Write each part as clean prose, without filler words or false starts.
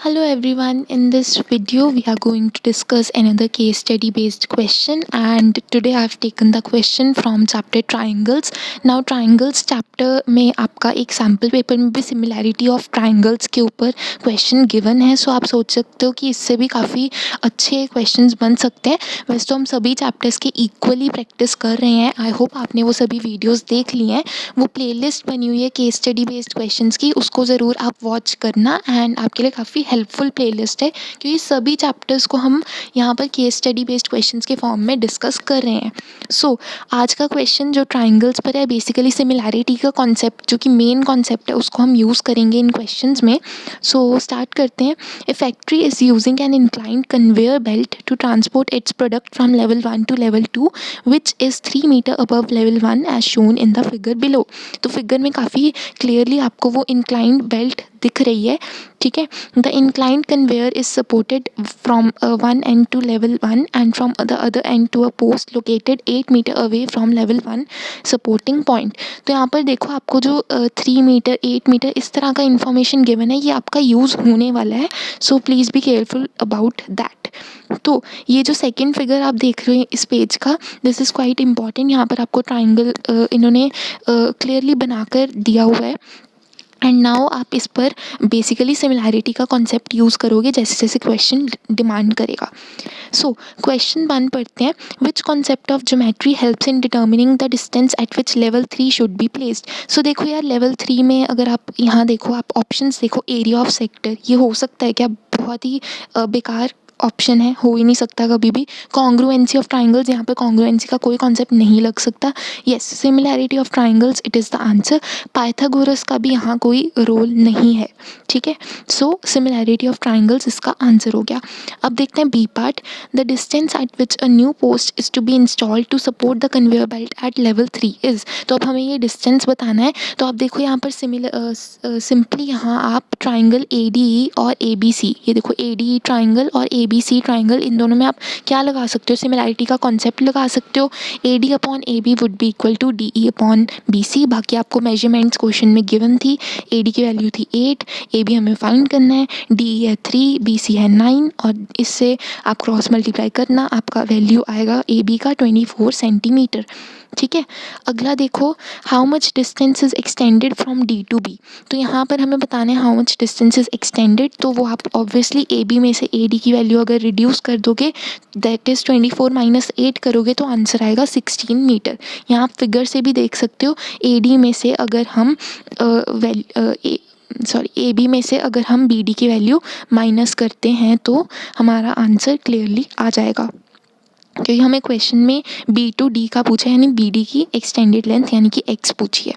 Hello everyone, in this video we are going to discuss another case study based question, and today I have taken the question from chapter triangles. Now triangles chapter में आपका एक sample paper में भी similarity of triangles के ऊपर question given है. सो आप सोच सकते हो कि इससे भी काफ़ी अच्छे क्वेश्चंस बन सकते हैं. वैसे तो हम सभी चैप्टर्स के इक्वली प्रैक्टिस कर रहे हैं. आई होप आपने वो सभी वीडियोज़ देख लिए हैं. वो प्लेलिस्ट बनी हुई है केस स्टडी बेस्ड क्वेश्चंस की, उसको ज़रूर आप वॉच करना. एंड आपके लिए काफ़ी हेल्पफुल प्लेलिस्ट है क्योंकि सभी चैप्टर्स को हम यहाँ पर केस स्टडी बेस्ड क्वेश्चंस के फॉर्म में डिस्कस कर रहे हैं. सो आज का क्वेश्चन जो ट्राइंगल्स पर है, बेसिकली सिमिलैरिटी का कॉन्सेप्ट जो कि मेन कॉन्सेप्ट है उसको हम यूज़ करेंगे इन क्वेश्चंस में. सो स्टार्ट करते हैं. A factory is using an inclined conveyor belt to transport its product from level 1 to level 2 which is 3 metre above level 1 as shown in the figure below. तो figure में काफ़ी clearly आपको वो inclined belt दिख रही है. ठीक है. The inclined conveyor is supported from one end to level 1 and from the other end to a post located 8 metre away from level 1 supporting point. तो यहाँ पर देखो आपको जो 3 मीटर 8 मीटर इस तरह का इंफॉर्मेशन गिवन है, ये आपका यूज़ होने वाला है. So please be careful about that. तो ये जो सेकंड फिगर आप देख रहे हैं इस पेज का, दिस इज़ क्वाइट इम्पॉर्टेंट. यहाँ पर आपको ट्राइंगल इन्होंने क्लियरली बनाकर दिया हुआ है. एंड नाउ आप इस पर बेसिकली सिमिलैरिटी का कॉन्सेप्ट यूज़ करोगे जैसे जैसे क्वेश्चन डिमांड करेगा. सो क्वेश्चन 1 पढ़ते हैं. Which concept of geometry helps in determining the distance at which level 3 should be placed. So देखो यार, लेवल 3 में अगर आप यहाँ देखो, आप ऑप्शंस देखो, एरिया ऑफ सेक्टर, ये हो सकता है क्या? बहुत ही बेकार ऑप्शन है, हो ही नहीं सकता कभी भी. कॉन्ग्रुएंसी ऑफ ट्राइंगल्स, यहाँ पे कॉन्ग्रुएंसी का कोई कॉन्सेप्ट नहीं लग सकता. Yes, similarity of triangles, it is the answer. Pythagoras का भी यहाँ कोई रोल नहीं है. ठीक है. सो सिमिलैरिटी ऑफ ट्राइंगल्स इसका आंसर हो गया. अब देखते हैं B part. The distance at which a new post is to be installed to support the conveyor belt at level 3 is. तो अब हमें ये डिस्टेंस बताना है. तो आप देखो यहाँ पर सिंपली यहाँ आप ट्राइंगल ए डी ई और ए बी सी, ये देखो ए डी ई ट्राइंगल और ए बी सी ट्राइंगल, इन दोनों में आप क्या लगा सकते हो? सिमिलैरिटी का कॉन्सेप्ट लगा सकते हो. A D upon A B would be equal to D E upon B C. बाकी आपको मेजरमेंट्स क्वेश्चन में गिवन थी. ए डी की वैल्यू थी 8, ए बी हमें फाइंड करना है. डी ई है 3, बी सी है 9, और इससे आप क्रॉस मल्टीप्लाई करना, आपका वैल्यू आएगा ए बी का 24 सेंटीमीटर. ठीक है. अगला देखो, how much distance is extended from D to B. तो यहाँ पर हमें बताना है how much distance is extended. तो वो आप ऑब्वियसली ए बी में से ए डी की वैल्यू अगर रिड्यूस कर दोगे, दैट इज़ 24 माइनस 8 करोगे तो आंसर आएगा 16 मीटर. यहाँ आप फिगर से भी देख सकते हो. ए डी में से अगर हम ए बी में से अगर हम बी डी की वैल्यू माइनस करते हैं तो हमारा आंसर क्लियरली आ जाएगा, क्योंकि हमें क्वेश्चन में बी टू डी का पूछा है, यानी बी डी की एक्सटेंडेड लेंथ यानी कि एक्स पूछी है.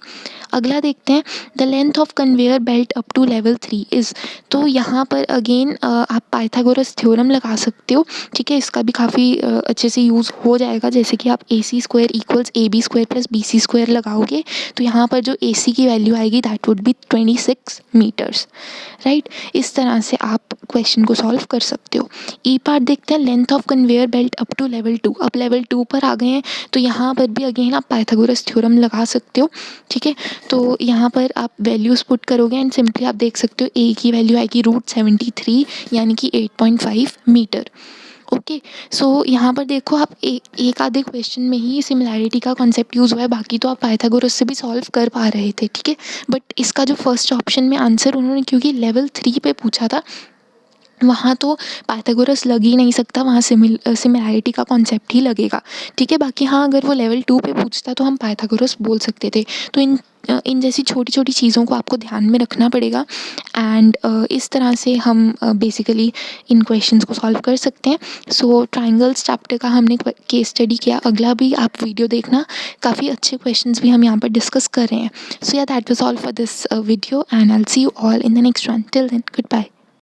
अगला देखते हैं. The length of conveyor belt up to level 3 is. तो यहाँ पर अगेन आप पाइथागोरस थ्योरम लगा सकते हो. ठीक है. इसका भी काफ़ी अच्छे से यूज़ हो जाएगा. जैसे कि आप A C square equals A B square plus B C square लगाओगे तो यहाँ पर जो ए सी की वैल्यू आएगी that would be 26 metres. Right. इस तरह से आप क्वेश्चन को सॉल्व कर सकते हो. ई पार्ट देखते हैं. Length of conveyor belt up to level 2. अब लेवल 2 पर आ गए हैं तो यहाँ पर भी अगेन आप पाइथागोरस थ्योरम लगा सकते हो. ठीक है. तो यहाँ पर आप वैल्यूज़ पुट करोगे एंड सिंपली आप देख सकते हो ए की वैल्यू आएगी √73 यानी कि 8.5 मीटर. ओके. सो यहाँ पर देखो आप एक आधे क्वेश्चन में ही सिमिलैरिटी का कॉन्सेप्ट यूज़ हुआ है, बाकी तो आप पाइथागोरस से भी सॉल्व कर पा रहे थे. ठीक है. बट इसका जो फर्स्ट ऑप्शन में आंसर उन्होंने क्योंकि लेवल 3 पे पूछा था, वहाँ तो पाइथागोरस लग ही नहीं सकता, वहाँ सिमिलैरिटी का कॉन्सेप्ट ही लगेगा. ठीक है. बाकी हाँ, अगर वो लेवल 2 पे पूछता तो हम पाइथागोरस बोल सकते थे. तो इन जैसी छोटी छोटी चीज़ों को आपको ध्यान में रखना पड़ेगा. एंड इस तरह से हम बेसिकली इन क्वेश्चंस को सॉल्व कर सकते हैं. सो ट्राइंगल्स चैप्टर का हमने केस स्टडी किया. अगला भी आप वीडियो देखना, काफ़ी अच्छे क्वेश्चंस भी हम यहाँ पर डिस्कस कर रहे हैं. So yeah that was all for this video and I will see you all in the next one. Till then, good bye.